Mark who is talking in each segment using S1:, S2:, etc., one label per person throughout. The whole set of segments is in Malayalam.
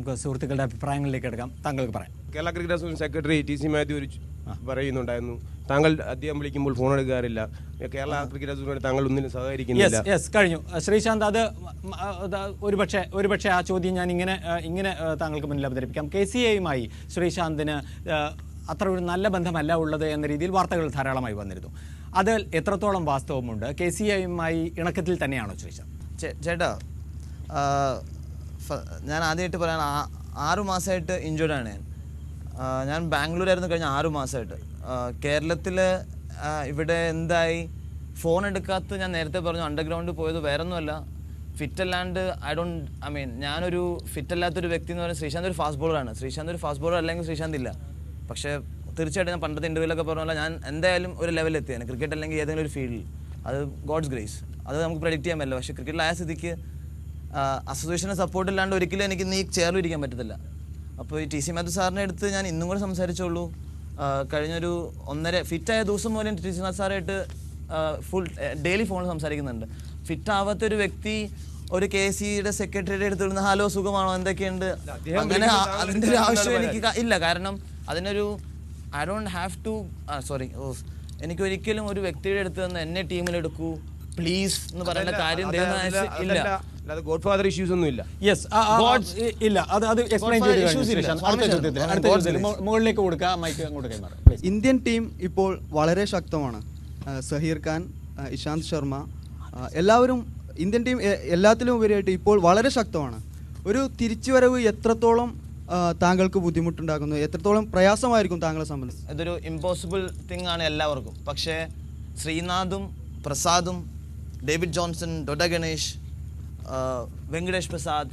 S1: നമുക്ക് സുഹൃത്തുക്കളുടെ അഭിപ്രായങ്ങളിലേക്ക് എടുക്കാം. താങ്കൾക്ക് പറയാം.
S2: Kerala cricket association secretary T C Mathew പറയുന്നുണ്ടായിരുന്നു, താങ്കൾ അദ്ദേഹം വിളിക്കുമ്പോൾ ഫോൺ എടുക്കാറില്ല, കേരള ക്രിക്കറ്റ് അസോസിയേഷൻ താങ്കൾ ഒന്നിനും സഹകരിക്കുന്നില്ല.
S1: കഴിഞ്ഞു ശ്രീശാന്ത്. അത് ഒരുപക്ഷെ ആ ചോദ്യം ഞാൻ ഇങ്ങനെ താങ്കൾക്ക് മുന്നിൽ അവതരിപ്പിക്കാം. KCAയുമായി ശ്രീശാന്തിന് അത്ര ഒരു നല്ല ബന്ധമല്ല ഉള്ളത് എന്ന രീതിയിൽ വാർത്തകൾ ധാരാളമായി വന്നിരുന്നു. അതിൽ എത്രത്തോളം വാസ്തവമുണ്ട്? KCAയുമായി ഇണക്കത്തിൽ തന്നെയാണോ ശ്രീശാന്ത്?
S3: ചേട്ടാ, ഞാൻ ആദ്യമായിട്ട് പറയാൻ 6 മാസമായിട്ട് ഇഞ്ചേർഡാണ് ഞാൻ ബാംഗ്ലൂരായിരുന്നു കഴിഞ്ഞ 6 മാസമായിട്ട്. കേരളത്തിൽ ഇവിടെ എന്തായി ഫോൺ എടുക്കാത്ത ഞാൻ നേരത്തെ പറഞ്ഞു, അണ്ടർഗ്രൗണ്ടിൽ പോയത് വേറൊന്നുമല്ല, ഫിറ്റല്ലാണ്ട് ഞാനൊരു ഫിറ്റല്ലാത്തൊരു വ്യക്തി എന്ന് പറയുന്നത് ശ്രീശാന്ത് ഒരു ഫാസ്റ്റ് ബോളറാണ്. ശ്രീശാന്ത് ഒരു ഫാസ്റ്റ് ബോളർ അല്ലെങ്കിൽ ശ്രീശാന്ത് ഇല്ല. പക്ഷേ തീർച്ചയായിട്ടും ഞാൻ പണ്ടത്തെ ഇൻ്റർവ്യൂലൊക്കെ പറഞ്ഞാൽ ഞാൻ എന്തായാലും ഒരു ലെവലെത്തിയാണ് ക്രിക്കറ്റ് അല്ലെങ്കിൽ ഏതെങ്കിലും ഒരു ഫീൽഡിൽ. അത് ഗോഡ്സ് ഗ്രേസ്, അത് നമുക്ക് പ്രഡിക്റ്റ് ചെയ്യാൻ പറ്റില്ല. പക്ഷേ ക്രിക്കറ്റിലായ സ്ഥിതിക്ക് അസോസിയേഷൻ്റെ സപ്പോർട്ട് ഇല്ലാണ്ട് ഒരിക്കലും എനിക്ക് ഈ ചെയറിൽ ഇരിക്കാൻ പറ്റത്തില്ല. അപ്പോൾ ഈ TC മാത്യു സാറിനെ അടുത്ത് ഞാൻ ഇന്നും കൂടെ സംസാരിച്ചോളൂ. കഴിഞ്ഞൊരു 1.5 ഫിറ്റായ ദിവസം പോലെ TC മാത്യു സാറായിട്ട് ഫുൾ ഡെയിലി ഫോണിൽ സംസാരിക്കുന്നുണ്ട്. ഫിറ്റാവാത്തൊരു വ്യക്തി ഒരു KCയുടെ സെക്രട്ടറിയുടെ അടുത്ത് വിടുന്ന ഹലോ സുഖമാണോ എന്തൊക്കെയുണ്ട് അങ്ങനെ അതിൻ്റെ ഒരു ആവശ്യം എനിക്ക് ഇല്ല. കാരണം അതിനൊരു എനിക്ക് ഒരിക്കലും ഒരു വ്യക്തിയുടെ അടുത്ത് നിന്ന് എന്നെ ടീമിലെടുക്കൂ പ്ലീസ് എന്ന് പറയുന്ന കാര്യം ഇല്ല.
S2: ഗോഡ്ഫാദർ ഇഷ്യൂസ് ഒന്നും ഇല്ല.
S1: മുകളിലേക്ക് കൊടുക്കുക, മൈക്ക് അങ്ങോട്ട് കൈമാറുക.
S4: ഇന്ത്യൻ ടീം ഇപ്പോൾ വളരെ ശക്തമാണ്. സഹീർ ഖാൻ, ഇശാന്ത് ശർമ്മ, എല്ലാവരും ഇന്ത്യൻ ടീം എല്ലാത്തിലും ഉപരിയായിട്ട് ഇപ്പോൾ വളരെ ശക്തമാണ്. ഒരു തിരിച്ചുവരവ് എത്രത്തോളം താങ്കൾക്ക് ബുദ്ധിമുട്ടുണ്ടാക്കുന്നു, എത്രത്തോളം പ്രയാസമായിരിക്കും താങ്കളെ സംബന്ധിച്ച്?
S3: ഇതൊരു ഇമ്പോസിബിൾ തിങ് ആണ് എല്ലാവർക്കും. പക്ഷേ ശ്രീനാഥും പ്രസാദും ഡേവിഡ് ജോൺസൺ, ഡൊഡ ഗണേഷ്, വെങ്കടേഷ് പ്രസാദ്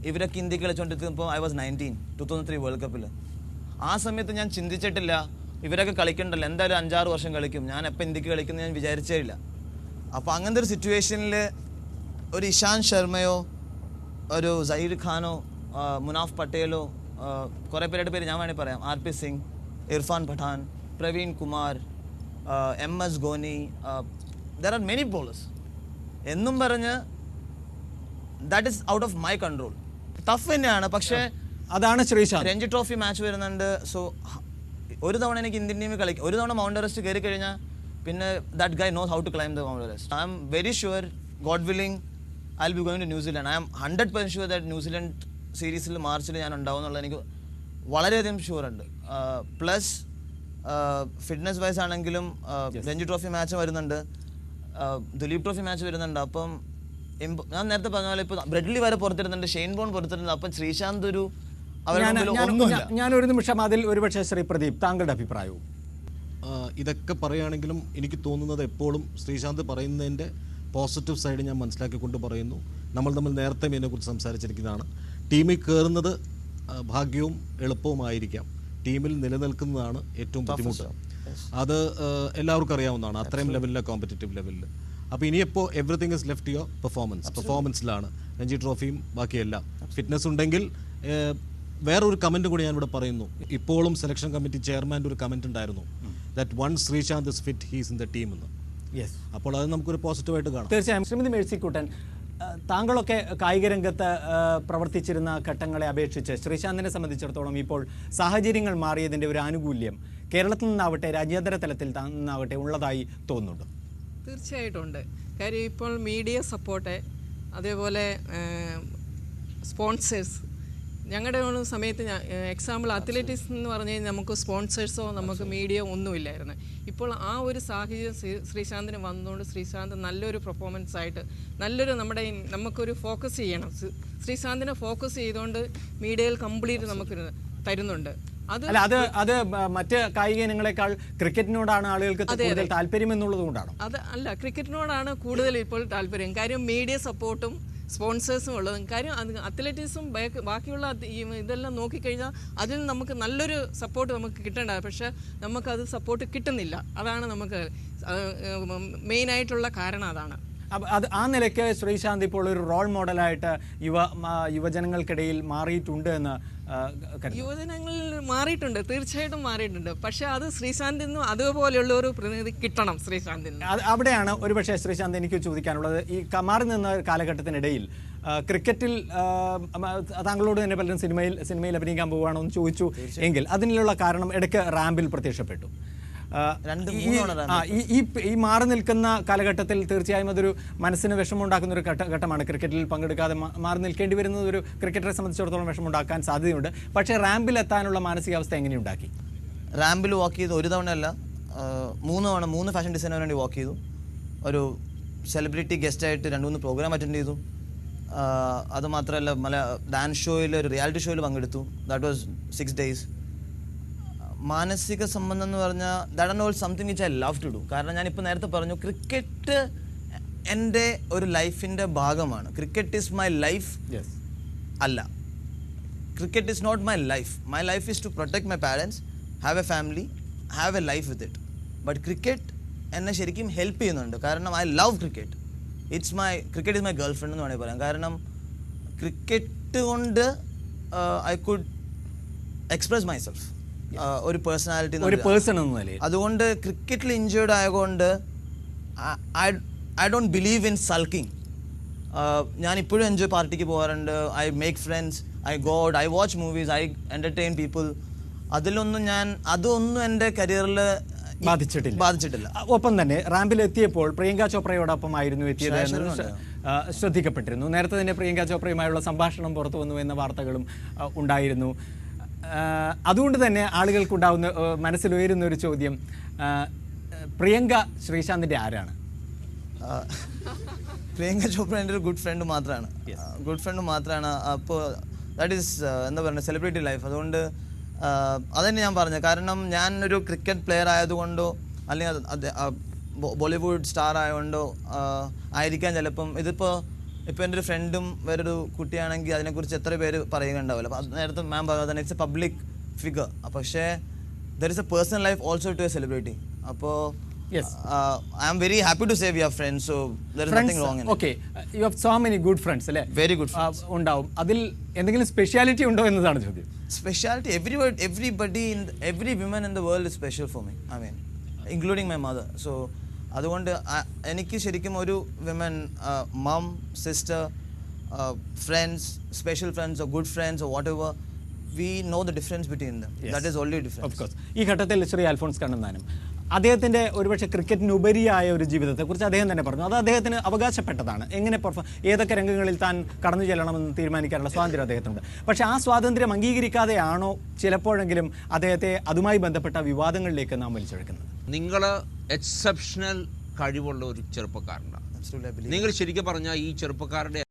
S3: ഇവരൊക്കെ ഇന്ത്യക്ക് കളിച്ചുകൊണ്ടിരിക്കുമ്പോൾ I was 19 2003 വേൾഡ് കപ്പിൽ. ആ സമയത്ത് ഞാൻ ചിന്തിച്ചിട്ടില്ല ഇവരൊക്കെ കളിക്കണ്ടല്ലോ, എന്തായാലും 5-6 വർഷം കളിക്കും, ഞാൻ എപ്പോൾ ഇന്ത്യക്ക് കളിക്കുന്നു ഞാൻ വിചാരിച്ചേ ഇല്ല. അപ്പോൾ അങ്ങനത്തെ ഒരു സിറ്റുവേഷനിൽ ഒരു ഇശാന്ത് ശർമ്മയോ ഒരു സഹീർ ഖാനോ മുനാഫ് പട്ടേലോ കുറേ പേരുടെ പേര് ഞാൻ വേണമെങ്കിൽ പറയാം, RP Singh, Irfan Pathan, Praveen Kumar, MS Dhoni, there are many bowlers എന്നും പറഞ്ഞ് that is out of my control. Tough തന്നെയാണ്. പക്ഷേ
S1: അതാണ് ശ്രീശാന്ത്.
S3: രഞ്ജി ട്രോഫി മാച്ച് വരുന്നുണ്ട്. സോ ഒരു തവണ എനിക്ക് ഇന്ത്യൻ ടീമിൽ കളിക്കും, ഒരു തവണ മൗണ്ട് എവറസ്റ്റ് കയറി കഴിഞ്ഞാൽ പിന്നെ that guy knows how to climb the mount Everest. I'm very sure, god willing, I will be going to New Zealand. I'm 100% sure that New Zealand സീരീസിൽ മാർച്ചിൽ ഞാൻ ഉണ്ടാവും എന്നുള്ളത് എനിക്ക് വളരെയധികം ഷുവറുണ്ട്. പ്ലസ് ഫിറ്റ്നസ് വൈസ് ആണെങ്കിലും രഞ്ജി ട്രോഫി മാച്ച് വരുന്നുണ്ട്, ദുലീപ് ട്രോഫി മാച്ച് വരുന്നുണ്ട്. അപ്പം ഞാൻ നേരത്തെ പറഞ്ഞ പോലെ ഇപ്പോൾ ബ്രെഡ്ലി വരെ പുറത്തിരുന്നുണ്ട്, ഷെയ്ൻ ബോൺ പുറത്തിരുന്നുണ്ട്. അപ്പം ശ്രീശാന്ത് ഒരു
S1: ഞാനൊരു നിമിഷം അതിൽ ഒരുപക്ഷെ ശ്രീ പ്രദീപ് താങ്കളുടെ അഭിപ്രായവും.
S5: ഇതൊക്കെ പറയുകയാണെങ്കിലും എനിക്ക് തോന്നുന്നത് എപ്പോഴും ശ്രീശാന്ത് പറയുന്നതിൻ്റെ പോസിറ്റീവ് സൈഡ് ഞാൻ മനസ്സിലാക്കിക്കൊണ്ട് പറയുന്നു. നമ്മൾ തമ്മിൽ നേരത്തെ ഇതിനെക്കുറിച്ച് സംസാരിച്ചിരിക്കുന്നതാണ്. ടീമിൽ കയറുന്നത് ഭാഗ്യവും എളുപ്പവുമായിരിക്കാം, ടീമിൽ നിലനിൽക്കുന്നതാണ് ഏറ്റവും ബുദ്ധിമുട്ട്. അത് എല്ലാവർക്കും അറിയാവുന്നതാണ്, അത്രയും ലെവലിലെ കോമ്പറ്റീറ്റീവ് ലെവലിൽ. അപ്പോൾ ഇനിയിപ്പോൾ എവറിത്തിങ് ഇസ് ലെഫ്റ്റ് യുവർ പെർഫോമൻസിലാണ്. രഞ്ജി ട്രോഫിയും ബാക്കിയെല്ലാം. ഫിറ്റ്നസ് ഉണ്ടെങ്കിൽ വേറൊരു കമൻറ്റ് കൂടി ഞാനിവിടെ പറയുന്നു. ഇപ്പോഴും സെലക്ഷൻ കമ്മിറ്റി ചെയർമാൻ്റെ ഒരു കമൻറ്റ് ഉണ്ടായിരുന്നു, that once Sreesanth is fit he's in the team എന്ന്. അപ്പോൾ അത് നമുക്കൊരു പോസിറ്റീവായിട്ട് കാണാം.
S1: തീർച്ചയായും. ശ്രീമതി മേഴ്സിക്കുട്ടൻ, താങ്കളൊക്കെ കായിക രംഗത്ത് പ്രവർത്തിച്ചിരുന്ന ഘട്ടങ്ങളെ അപേക്ഷിച്ച് ശ്രീശാന്തിനെ സംബന്ധിച്ചിടത്തോളം ഇപ്പോൾ സാഹചര്യങ്ങൾ മാറിയതിൻ്റെ ഒരു ആനുകൂല്യം കേരളത്തിൽ നിന്നാവട്ടെ രാജ്യാന്തര തലത്തിൽ നിന്നാവട്ടെ ഉള്ളതായി തോന്നുന്നുണ്ട്?
S6: തീർച്ചയായിട്ടും ഉണ്ട്. കാര്യം ഇപ്പോൾ മീഡിയ സപ്പോർട്ട്, അതേപോലെ സ്പോൺസേഴ്സ്. ഞങ്ങളുടെ ഒരു സമയത്ത് എക്സാമ്പിൾ അത്ലറ്റിക്സ് എന്ന് പറഞ്ഞു കഴിഞ്ഞാൽ നമുക്ക് സ്പോൺസേഴ്സോ നമുക്ക് മീഡിയ ഒന്നുമില്ലായിരുന്നു. ഇപ്പോൾ ആ ഒരു സാഹചര്യം ശ്രീശാന്തിന് വന്നുകൊണ്ട് ശ്രീശാന്ത് നല്ലൊരു പെർഫോമൻസ് ആയിട്ട് നമുക്കൊരു ഫോക്കസ് ചെയ്യണം. ശ്രീശാന്തിനെ ഫോക്കസ് ചെയ്തുകൊണ്ട് മീഡിയയിൽ കംപ്ലീറ്റ് നമുക്ക് തരുന്നുണ്ട്.
S1: അത് മറ്റ് കായിക ഇനങ്ങളെക്കാൾ ക്രിക്കറ്റിനോടാണ് ആളുകൾക്ക് കൂടുതൽ താല്പര്യം എന്നുള്ളത് കൊണ്ടാണ്.
S6: അത് അല്ല, ക്രിക്കറ്റിനോടാണ് കൂടുതൽ ഇപ്പോൾ താല്പര്യം. കാര്യം മീഡിയ സപ്പോർട്ടും സ്പോൺസേഴ്സും ഉള്ളതും. കാര്യം അത്ലറ്റിക്സും ബാക്കിയുള്ള ഇതെല്ലാം നോക്കിക്കഴിഞ്ഞാൽ അതിൽ നമുക്ക് നല്ലൊരു സപ്പോർട്ട് നമുക്ക് കിട്ടേണ്ടത്. പക്ഷേ നമുക്കത് സപ്പോർട്ട് കിട്ടുന്നില്ല. അതാണ് നമുക്ക് മെയിനായിട്ടുള്ള കാരണം. അതാണ്
S1: ആ നിലയ്ക്ക് ശ്രീശാന്ത് ഇപ്പോൾ ഒരു റോൾ മോഡലായിട്ട് യുവജനങ്ങൾക്കിടയിൽ മാറിയിട്ടുണ്ട് എന്ന്
S6: യുവജനങ്ങളിൽ മാറിയിട്ടുണ്ട്, തീർച്ചയായിട്ടും മാറിയിട്ടുണ്ട്. പക്ഷെ അത് ശ്രീശാന്തിൽ നിന്നും അതുപോലെയുള്ള ഒരു പ്രതിനിധി കിട്ടണം ശ്രീശാന്തിന്.
S1: അവിടെയാണ് ഒരുപക്ഷെ ശ്രീശാന്ത് എനിക്ക് ചോദിക്കാനുള്ളത്. ഈ മാറി നിന്ന കാലഘട്ടത്തിനിടയിൽ ക്രിക്കറ്റിൽ താങ്കളോട് തന്നെ പലരും സിനിമയിൽ അഭിനയിക്കാൻ പോവുകയാണോ എന്ന് ചോദിച്ചു എങ്കിൽ അതിനുള്ള കാരണം ഇടയ്ക്ക് റാമ്പിൽ പ്രത്യക്ഷപ്പെട്ടു. ഈ മാറി നിൽക്കുന്ന കാലഘട്ടത്തിൽ തീർച്ചയായും അതൊരു മനസ്സിന് വിഷമമുണ്ടാക്കുന്ന ഒരു ഘട്ടമാണ്. ക്രിക്കറ്റിൽ പങ്കെടുക്കാതെ മാറി നിൽക്കേണ്ടി വരുന്നത് ഒരു ക്രിക്കറ്ററെ സംബന്ധിച്ചിടത്തോളം വിഷമമുണ്ടാക്കാൻ സാധ്യതയുണ്ട്. പക്ഷേ റാമ്പിൽ എത്താനുള്ള മാനസികാവസ്ഥ എങ്ങനെയുണ്ടാക്കി?
S3: റാമ്പിൽ വാക്ക് ചെയ്തു ഒരു തവണയല്ല, 3 തവണ 3 ഫാഷൻ ഡിസൈനർ വേണ്ടി വാക്ക് ചെയ്തു. ഒരു സെലിബ്രിറ്റി ഗസ്റ്റായിട്ട് 2-3 പ്രോഗ്രാം അറ്റൻഡ് ചെയ്തു. അതുമാത്രമല്ല ഡാൻസ് ഷോയിൽ ഒരു റിയാലിറ്റി ഷോയിൽ പങ്കെടുത്തു. That was 6 days. മാനസിക സംബന്ധം എന്ന് പറഞ്ഞാൽ that and all something which I love to do. കാരണം ഞാനിപ്പോൾ നേരത്തെ പറഞ്ഞു, ക്രിക്കറ്റ് എൻ്റെ ഒരു ലൈഫിൻ്റെ ഭാഗമാണ്. ക്രിക്കറ്റ് ഈസ് മൈ ലൈഫ് അല്ല. Cricket is not my life. My life is to protect my parents, have a family, have a life with it. But cricket എന്നെ ശരിക്കും ഹെൽപ്പ് ചെയ്യുന്നുണ്ട്. കാരണം I love cricket. Cricket is my girl front എന്ന് വേണമെങ്കിൽ പറയാം. കാരണം ക്രിക്കറ്റ് കൊണ്ട് ഐ കുഡ് എക്സ്പ്രസ് മൈസെൽഫ്, ഒരു പേഴ്സണാലിറ്റി,
S1: ഒരു പേഴ്സൺ എന്ന നിലയിൽ.
S3: അതുകൊണ്ട് ക്രിക്കറ്റിൽ ഇഞ്ചേർഡ് ആയതുകൊണ്ട് ഐ ഡോണ്ട് ബിലീവ് ഇൻ സൾക്കിങ്. ഞാൻ ഇപ്പോഴും എൻജോയ് പാർട്ടിക്ക് പോകാറുണ്ട്. I make friends, I go out, I watch movies, I entertain people. അതൊന്നും എൻ്റെ കരിയറിൽ ബാധിച്ചിട്ടില്ല.
S1: ഒപ്പം തന്നെ റാമ്പിലെത്തിയപ്പോൾ പ്രിയങ്ക ചോപ്രയോടൊപ്പമായിരുന്നു എത്തിയത് എന്ന് ശ്രദ്ധിക്കപ്പെട്ടിരുന്നു. നേരത്തെ തന്നെ പ്രിയങ്ക ചോപ്രയുമായുള്ള സംഭാഷണം പുറത്തു വന്നു എന്ന വാർത്തകളും ഉണ്ടായിരുന്നു. അതുകൊണ്ട് തന്നെ ആളുകൾക്കുണ്ടാവുന്ന മനസ്സിലുയരുന്ന ഒരു ചോദ്യം, പ്രിയങ്ക ശ്രീശാന്തിൻ്റെ ആരാണ്?
S3: പ്രിയങ്ക ചോപ്ര എൻ്റെ ഒരു ഗുഡ് ഫ്രണ്ട് മാത്രമാണ്. അപ്പോൾ ദാറ്റ് ഈസ് എന്താ പറയുക, സെലിബ്രിറ്റി ലൈഫ്. അതുകൊണ്ട് അതന്നെ ഞാൻ പറഞ്ഞത്. കാരണം ഞാൻ ഒരു ക്രിക്കറ്റ് പ്ലെയർ ആയതുകൊണ്ടോ അല്ലെങ്കിൽ ബോളിവുഡ് സ്റ്റാർ ആയതുകൊണ്ടോ ആയിരിക്കാൻ ചിലപ്പം. ഇപ്പോൾ എൻ്റെ ഒരു ഫ്രണ്ടും വേറൊരു കുട്ടിയാണെങ്കിൽ അതിനെക്കുറിച്ച് എത്ര പേര് പറയുകയുണ്ടാവില്ല. അപ്പോൾ നേരത്തെ മാം പറഞ്ഞത് ഇറ്റ്സ് എ പബ്ലിക് ഫിഗർ. പക്ഷേ there is a personal life also to a celebrity. അപ്പോൾ I am very happy to say we are friends. So there is nothing wrong in it.
S1: Okay, you have so many good friends അല്ലേ?
S3: വെരി ഗുഡ് ഫ്രണ്ട്സ്
S1: ഉണ്ടാവും. അതിൽ എന്തെങ്കിലും സ്പെഷ്യാലിറ്റി ഉണ്ടോ എന്നതാണ് ചോദ്യം.
S3: Speciality, every woman in the world is special for me. I mean, including my mother. So, അതുകൊണ്ട് എനിക്ക് ശരിക്കും ഒരു women, mum, sister, friends, special friends or good friends or whatever, we know the difference between them. That is only difference.
S1: Of course. ഈ ഘട്ടത്തിൽ ശ്രീ അൽഫോൺസ് കണ്ണന്താനം അദ്ദേഹത്തിൻ്റെ ഒരുപക്ഷെ ക്രിക്കറ്റിനുപരിയായ ഒരു ജീവിതത്തെക്കുറിച്ച് അദ്ദേഹം തന്നെ പറഞ്ഞു. അത് അദ്ദേഹത്തിന് അവകാശപ്പെട്ടതാണ്. എങ്ങനെ ഏതൊക്കെ രംഗങ്ങളിൽ താൻ കടന്നു ചെല്ലണമെന്ന് തീരുമാനിക്കാനുള്ള സ്വാതന്ത്ര്യം അദ്ദേഹത്തിനുണ്ട്. പക്ഷേ ആ സ്വാതന്ത്ര്യം അംഗീകരിക്കാതെയാണോ ചിലപ്പോഴെങ്കിലും അദ്ദേഹത്തെ അതുമായി ബന്ധപ്പെട്ട വിവാദങ്ങളിലേക്ക് നാം വലിച്ചെടുക്കുന്നത്?
S7: നിങ്ങൾ എക്സെപ്ഷണൽ കഴിവുള്ള ഒരു ചെറുപ്പക്കാരനാണ്. നിങ്ങൾ ശരിക്കും പറഞ്ഞാൽ ഈ ചെറുപ്പക്കാരുടെ